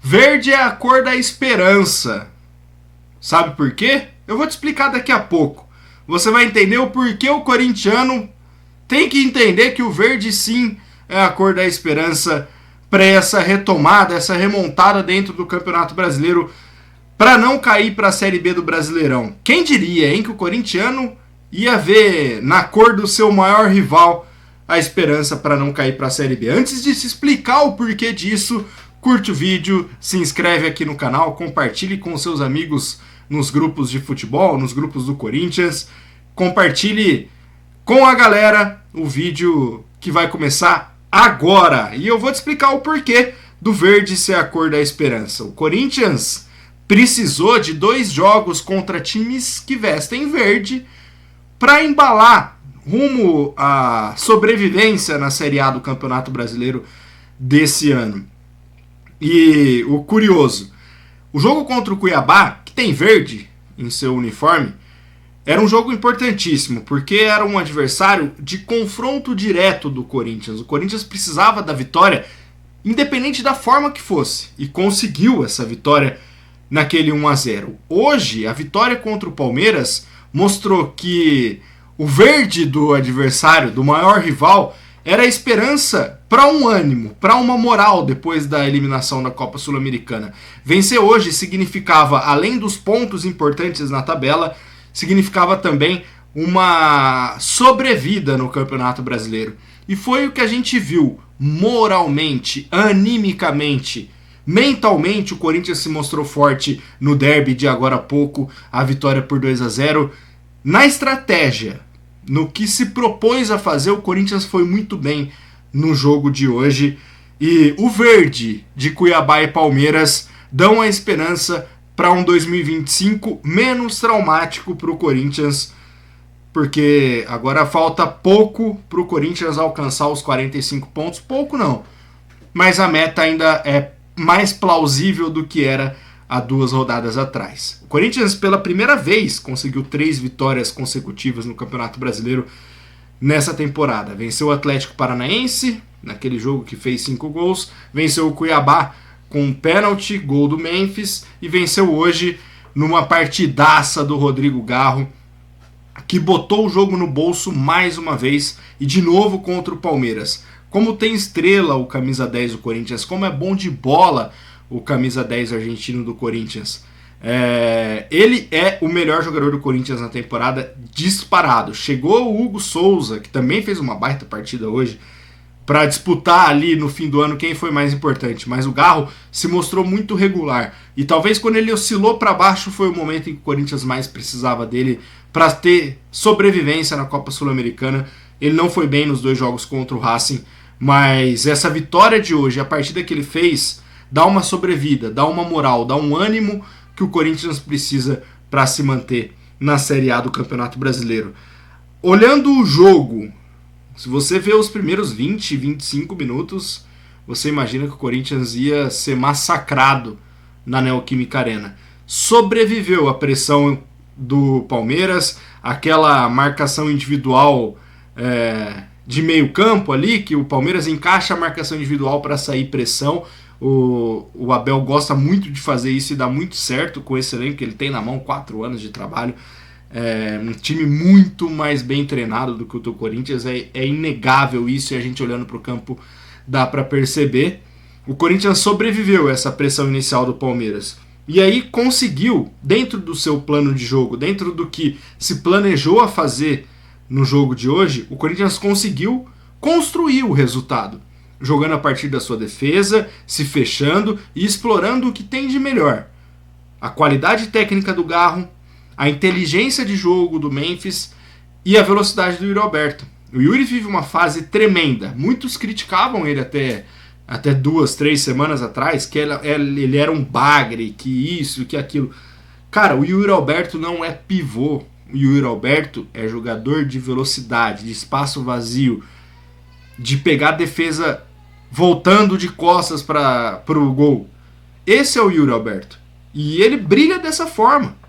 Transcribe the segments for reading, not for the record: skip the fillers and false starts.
Verde é a cor da esperança. Sabe por quê? Eu vou te explicar daqui a pouco. Você vai entender o porquê o corintiano tem que entender que o verde sim é a cor da esperança para essa retomada, essa remontada dentro do Campeonato Brasileiro, para não cair para a Série B do Brasileirão. Quem diria, hein, que o corintiano ia ver na cor do seu maior rival a esperança para não cair para a Série B. Antes de se explicar o porquê disso, curte o vídeo, se inscreve aqui no canal, compartilhe com seus amigos nos grupos de futebol, nos grupos do Corinthians, compartilhe com a galera o vídeo que vai começar agora. E eu vou te explicar o porquê do verde ser a cor da esperança. O Corinthians precisou de 2 jogos contra times que vestem verde para embalar rumo à sobrevivência na Série A do Campeonato Brasileiro desse ano. E o curioso, o jogo contra o Cuiabá, que tem verde em seu uniforme, era um jogo importantíssimo, porque era um adversário de confronto direto do Corinthians. O Corinthians precisava da vitória, independente da forma que fosse, e conseguiu essa vitória naquele 1-0. Hoje, a vitória contra o Palmeiras mostrou que o verde do adversário, do maior rival, era a esperança para um ânimo, para uma moral depois da eliminação da Copa Sul-Americana. Vencer hoje significava, além dos pontos importantes na tabela, significava também uma sobrevida no Campeonato Brasileiro. E foi o que a gente viu moralmente, animicamente, mentalmente. O Corinthians se mostrou forte no derby de agora há pouco, a vitória por 2-0. Na estratégia, no que se propôs a fazer, o Corinthians foi muito bem no jogo de hoje. E o verde de Cuiabá e Palmeiras dão a esperança para um 2025 menos traumático para o Corinthians, porque agora falta pouco para o Corinthians alcançar os 45 pontos. Pouco não, mas a meta ainda é mais plausível do que era há 2 rodadas atrás. O Corinthians, pela primeira vez, conseguiu 3 vitórias consecutivas no Campeonato Brasileiro nessa temporada. Venceu o Atlético Paranaense, naquele jogo que fez 5 gols, venceu o Cuiabá com um pênalti, gol do Memphis, e venceu hoje numa partidaça do Rodrigo Garro, que botou o jogo no bolso mais uma vez, e de novo contra o Palmeiras. Como tem estrela o camisa 10 do Corinthians, como é bom de bola o camisa 10 argentino do Corinthians. Ele é o melhor jogador do Corinthians na temporada, disparado. Chegou o Hugo Souza, que também fez uma baita partida hoje, para disputar ali no fim do ano quem foi mais importante. Mas o Garro se mostrou muito regular. E talvez quando ele oscilou para baixo foi o momento em que o Corinthians mais precisava dele para ter sobrevivência na Copa Sul-Americana. Ele não foi bem nos 2 jogos contra o Racing, mas essa vitória de hoje, a partida que ele fez, dá uma sobrevida, dá uma moral, dá um ânimo que o Corinthians precisa para se manter na Série A do Campeonato Brasileiro. Olhando o jogo, se você vê os primeiros 20, 25 minutos, você imagina que o Corinthians ia ser massacrado na Neoquímica Arena. Sobreviveu à pressão do Palmeiras, aquela marcação individual de meio campo ali, que o Palmeiras encaixa a marcação individual para sair pressão. O Abel gosta muito de fazer isso e dá muito certo com esse elenco que ele tem na mão, 4 anos de trabalho. Um time muito mais bem treinado do que o do Corinthians, é inegável isso, e a gente olhando para o campo dá para perceber. O Corinthians sobreviveu a essa pressão inicial do Palmeiras, e aí conseguiu, dentro do seu plano de jogo, dentro do que se planejou a fazer no jogo de hoje, o Corinthians conseguiu construir o resultado, jogando a partir da sua defesa, se fechando e explorando o que tem de melhor. A qualidade técnica do Garro, a inteligência de jogo do Memphis e a velocidade do Yuri Alberto. O Yuri vive uma fase tremenda. Muitos criticavam ele até 2, 3 semanas atrás, que ele era um bagre, que isso, que aquilo. Cara, o Yuri Alberto não é pivô. O Yuri Alberto é jogador de velocidade, de espaço vazio, de pegar a defesa voltando de costas para o gol. Esse é o Yuri Alberto. E ele brilha dessa forma.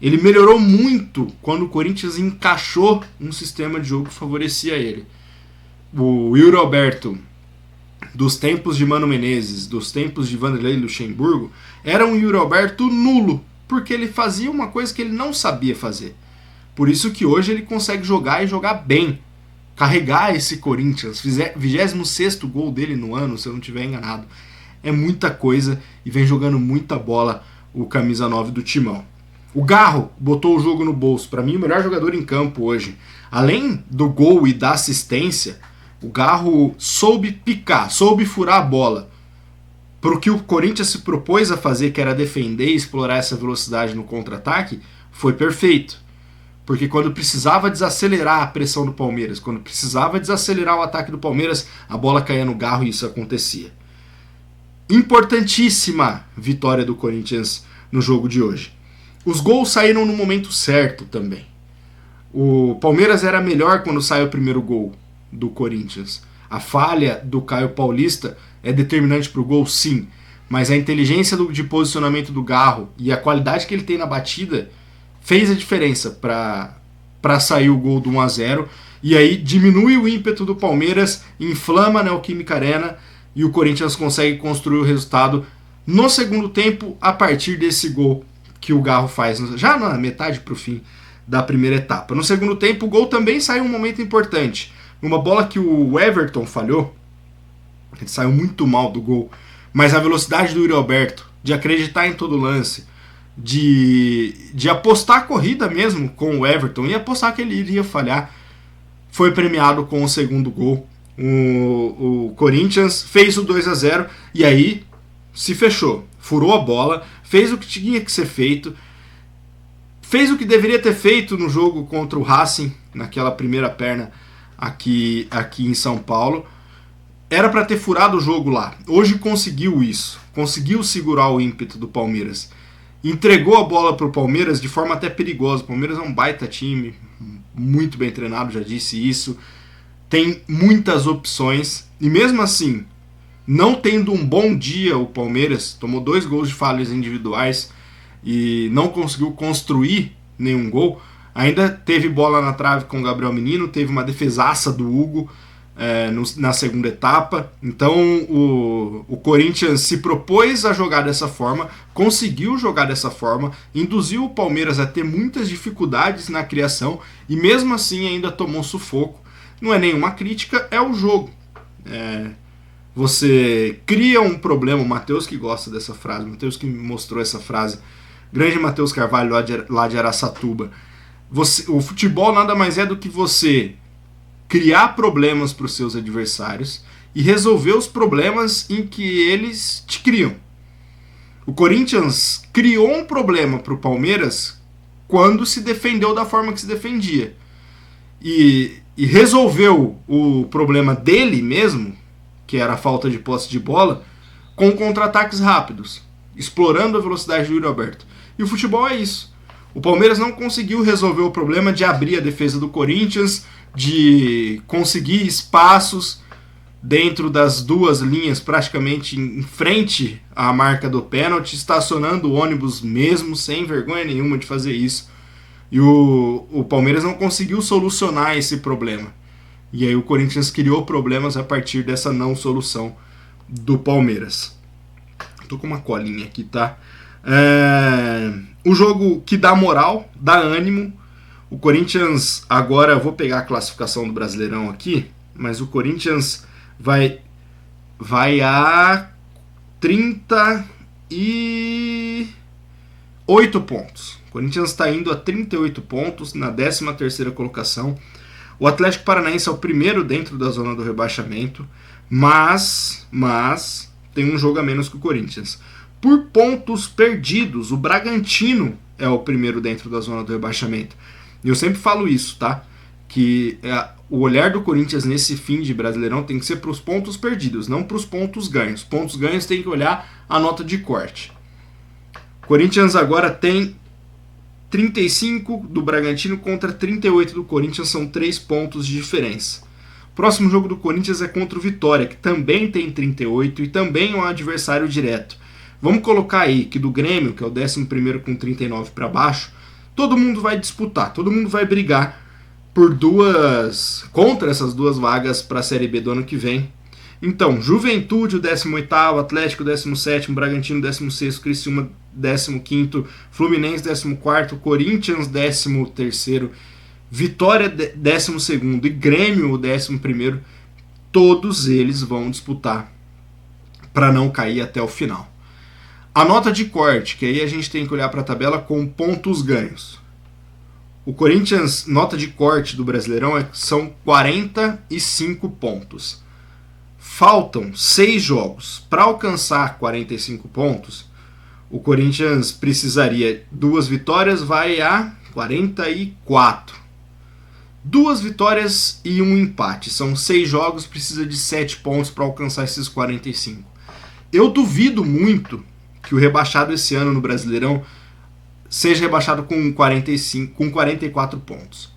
Ele melhorou muito quando o Corinthians encaixou um sistema de jogo que favorecia ele. O Yuri Alberto dos tempos de Mano Menezes, dos tempos de Vanderlei Luxemburgo, era um Yuri Alberto nulo, porque ele fazia uma coisa que ele não sabia fazer. Por isso que hoje ele consegue jogar e jogar bem. Carregar esse Corinthians, 26º gol dele no ano, se eu não estiver enganado. É muita coisa e vem jogando muita bola o camisa 9 do Timão. O Garro botou o jogo no bolso. Para mim, o melhor jogador em campo hoje. Além do gol e da assistência, o Garro soube picar, soube furar a bola. Para o que o Corinthians se propôs a fazer, que era defender e explorar essa velocidade no contra-ataque, foi perfeito. Porque quando precisava desacelerar a pressão do Palmeiras, quando precisava desacelerar o ataque do Palmeiras, a bola caía no Garro e isso acontecia. Importantíssima vitória do Corinthians no jogo de hoje. Os gols saíram no momento certo também. O Palmeiras era melhor quando saiu o primeiro gol do Corinthians. A falha do Caio Paulista é determinante para o gol, sim. Mas a inteligência de posicionamento do Garro e a qualidade que ele tem na batida fez a diferença para sair o gol do 1-0. E aí diminui o ímpeto do Palmeiras, inflama a Neoquímica Arena e o Corinthians consegue construir o resultado no segundo tempo a partir desse gol que o Garro faz já na metade para o fim da primeira etapa. No segundo tempo o gol também saiu um momento importante. Uma bola que o Everton falhou, ele saiu muito mal do gol, mas a velocidade do Yuri Alberto, de acreditar em todo lance, de apostar a corrida mesmo com o Everton e apostar que ele iria falhar, foi premiado com o segundo gol. O Corinthians fez o 2-0 e aí se fechou, furou a bola, fez o que tinha que ser feito, fez o que deveria ter feito no jogo contra o Racing, naquela primeira perna aqui em São Paulo. Era para ter furado o jogo lá. Hoje conseguiu isso, conseguiu segurar o ímpeto do Palmeiras. Entregou a bola para o Palmeiras de forma até perigosa. O Palmeiras é um baita time, muito bem treinado, já disse isso. Tem muitas opções. E mesmo assim, não tendo um bom dia o Palmeiras, tomou 2 gols de falhas individuais e não conseguiu construir nenhum gol. Ainda teve bola na trave com o Gabriel Menino, teve uma defesaça do Hugo na segunda etapa. Então o Corinthians se propôs a jogar dessa forma, conseguiu jogar dessa forma, induziu o Palmeiras a ter muitas dificuldades na criação e mesmo assim ainda tomou sufoco. Não é nenhuma crítica, é o jogo. Você cria um problema, o Matheus que gosta dessa frase, o Matheus que me mostrou essa frase, grande Matheus Carvalho lá de Araçatuba. O futebol nada mais é do que você criar problemas para os seus adversários e resolver os problemas em que eles te criam. O Corinthians criou um problema para o Palmeiras quando se defendeu da forma que se defendia. E resolveu o problema dele mesmo, que era a falta de posse de bola, com contra-ataques rápidos, explorando a velocidade do Yuri Alberto. E o futebol é isso. O Palmeiras não conseguiu resolver o problema de abrir a defesa do Corinthians, de conseguir espaços dentro das duas linhas, praticamente em frente à marca do pênalti, estacionando o ônibus mesmo, sem vergonha nenhuma de fazer isso. E o Palmeiras não conseguiu solucionar esse problema. E aí o Corinthians criou problemas a partir dessa não solução do Palmeiras. Tô com uma colinha aqui, tá? O jogo que dá moral, dá ânimo. O Corinthians agora, eu vou pegar a classificação do Brasileirão aqui, mas o Corinthians vai a 38 pontos. O Corinthians está indo a 38 pontos na 13ª colocação. O Atlético Paranaense é o primeiro dentro da zona do rebaixamento, mas tem um jogo a menos que o Corinthians. Por pontos perdidos, o Bragantino é o primeiro dentro da zona do rebaixamento. E eu sempre falo isso, tá? Que o olhar do Corinthians nesse fim de Brasileirão tem que ser para os pontos perdidos, não para os pontos ganhos. Pontos ganhos tem que olhar a nota de corte. O Corinthians agora tem 35 do Bragantino contra 38 do Corinthians, são 3 pontos de diferença. O próximo jogo do Corinthians é contra o Vitória, que também tem 38 e também é um adversário direto. Vamos colocar aí que do Grêmio, que é o 11º com 39 para baixo, todo mundo vai disputar, todo mundo vai brigar contra essas duas vagas para a Série B do ano que vem. Então, Juventude, o 18º, Atlético, 17º, Bragantino, 16º, Criciúma, 15º, Fluminense, 14º, Corinthians, 13º, Vitória, 12º e Grêmio, o 11º, todos eles vão disputar para não cair até o final. A nota de corte, que aí a gente tem que olhar para a tabela com pontos ganhos. O Corinthians, nota de corte do Brasileirão são 45 pontos. Faltam 6 jogos. Para alcançar 45 pontos, o Corinthians precisaria 2 vitórias, vai a 44. 2 vitórias e 1 empate. São 6 jogos, precisa de 7 pontos para alcançar esses 45. Eu duvido muito que o rebaixado esse ano no Brasileirão seja rebaixado com 44 pontos.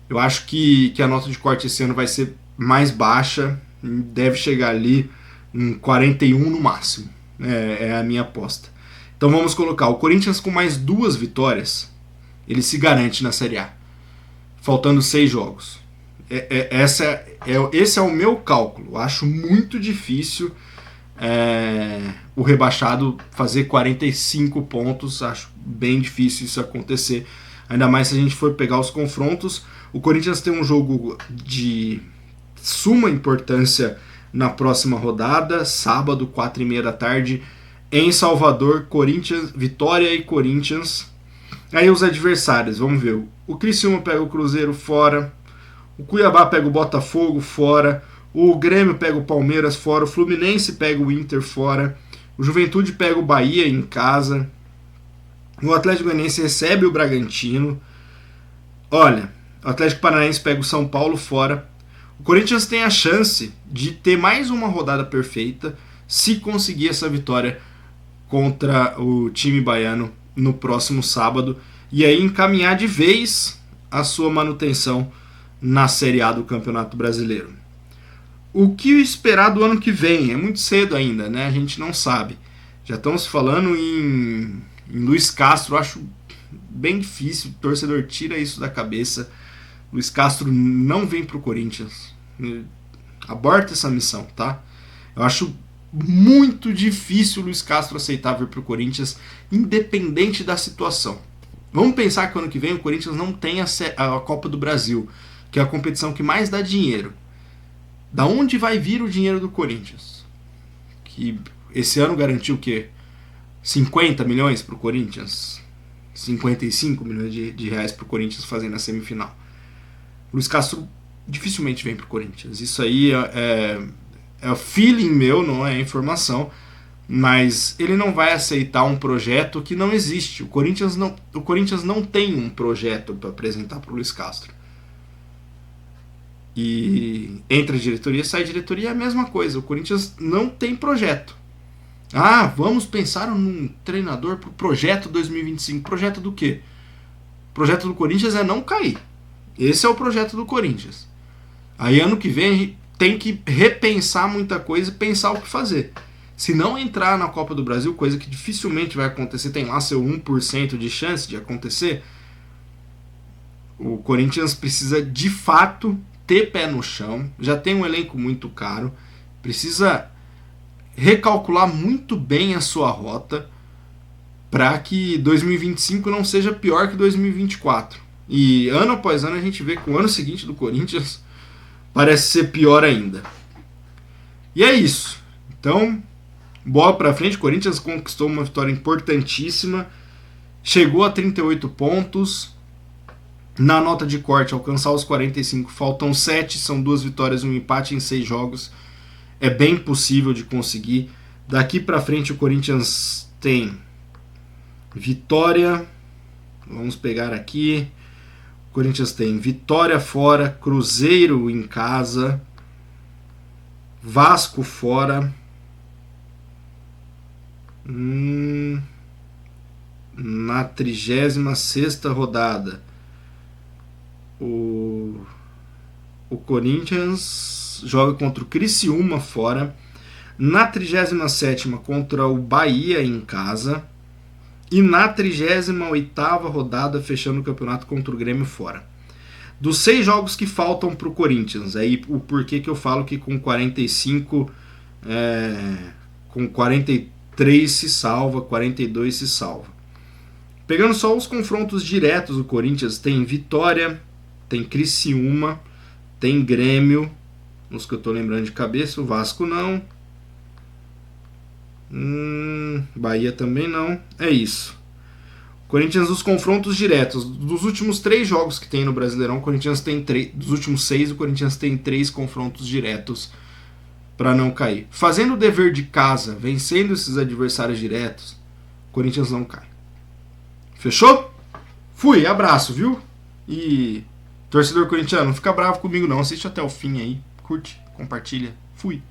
Eu acho que a nota de corte esse ano vai ser mais baixa, deve chegar ali em 41 no máximo. É a minha aposta. Então vamos colocar o Corinthians com mais 2 vitórias, ele se garante na Série A, faltando 6 jogos. Esse é o meu cálculo. Eu acho muito difícil o rebaixado fazer 45 pontos, acho bem difícil isso acontecer, ainda mais se a gente for pegar os confrontos. O Corinthians tem um jogo de suma importância na próxima rodada, sábado, 4h30 da tarde, em Salvador, Corinthians, Vitória e Corinthians. Aí os adversários, vamos ver, o Criciúma pega o Cruzeiro fora, o Cuiabá pega o Botafogo fora, o Grêmio pega o Palmeiras fora, o Fluminense pega o Inter fora, o Juventude pega o Bahia em casa, o Atlético Goianiense recebe o Bragantino, olha, o Atlético Paranaense pega o São Paulo fora. O Corinthians tem a chance de ter mais uma rodada perfeita se conseguir essa vitória contra o time baiano no próximo sábado e aí encaminhar de vez a sua manutenção na Série A do Campeonato Brasileiro. O que esperar do ano que vem? É muito cedo ainda, né? A gente não sabe. Já estamos falando em Luiz Castro, acho bem difícil, o torcedor tira isso da cabeça. Luiz Castro não vem pro Corinthians. Aborta essa missão, tá? Eu acho muito difícil o Luiz Castro aceitar vir pro Corinthians, independente da situação. Vamos pensar que ano que vem o Corinthians não tem a Copa do Brasil, que é a competição que mais dá dinheiro. Da onde vai vir o dinheiro do Corinthians? Que esse ano garantiu o quê? 50 milhões pro Corinthians? 55 milhões de reais pro Corinthians fazendo a semifinal. O Luiz Castro dificilmente vem pro Corinthians. Isso aí é feeling meu, não é informação, mas ele não vai aceitar um projeto que não existe. O Corinthians não tem um projeto para apresentar pro Luiz Castro. E entra a diretoria, sai a diretoria, é a mesma coisa. O Corinthians não tem projeto. Vamos pensar num treinador pro projeto 2025. Projeto do quê? O projeto do Corinthians é não cair. Esse é o projeto do Corinthians. Aí ano que vem a gente tem que repensar muita coisa e pensar o que fazer. Se não entrar na Copa do Brasil, coisa que dificilmente vai acontecer, tem lá seu 1% de chance de acontecer, o Corinthians precisa de fato ter pé no chão, já tem um elenco muito caro, precisa recalcular muito bem a sua rota para que 2025 não seja pior que 2024. E ano após ano a gente vê que o ano seguinte do Corinthians parece ser pior ainda. E é isso. Então, bola para frente, o Corinthians conquistou uma vitória importantíssima, chegou a 38 pontos. Na nota de corte, alcançar os 45, faltam 7, são 2 vitórias e um empate em 6 jogos. É bem possível de conseguir. Daqui para frente o Corinthians tem vitória, vamos pegar aqui, o Corinthians tem Vitória fora, Cruzeiro em casa, Vasco fora, na 36ª rodada o Corinthians joga contra o Criciúma fora, na 37ª contra o Bahia em casa e na 38ª rodada fechando o campeonato contra o Grêmio fora. Dos 6 jogos que faltam pro Corinthians, aí o porquê que eu falo que com 45, com 43 se salva, 42 se salva. Pegando só os confrontos diretos do Corinthians, tem Vitória, tem Criciúma, tem Grêmio, nos que eu tô lembrando de cabeça, o Vasco não. Bahia também não. É isso. Corinthians, os confrontos diretos. Dos últimos 3 jogos que tem no Brasileirão, o Corinthians tem 3. Dos últimos 6, o Corinthians tem 3 confrontos diretos para não cair. Fazendo o dever de casa, vencendo esses adversários diretos, o Corinthians não cai. Fechou? Fui, abraço, viu? E torcedor corintiano, não fica bravo comigo não. Assiste até o fim aí. Curte, compartilha. Fui.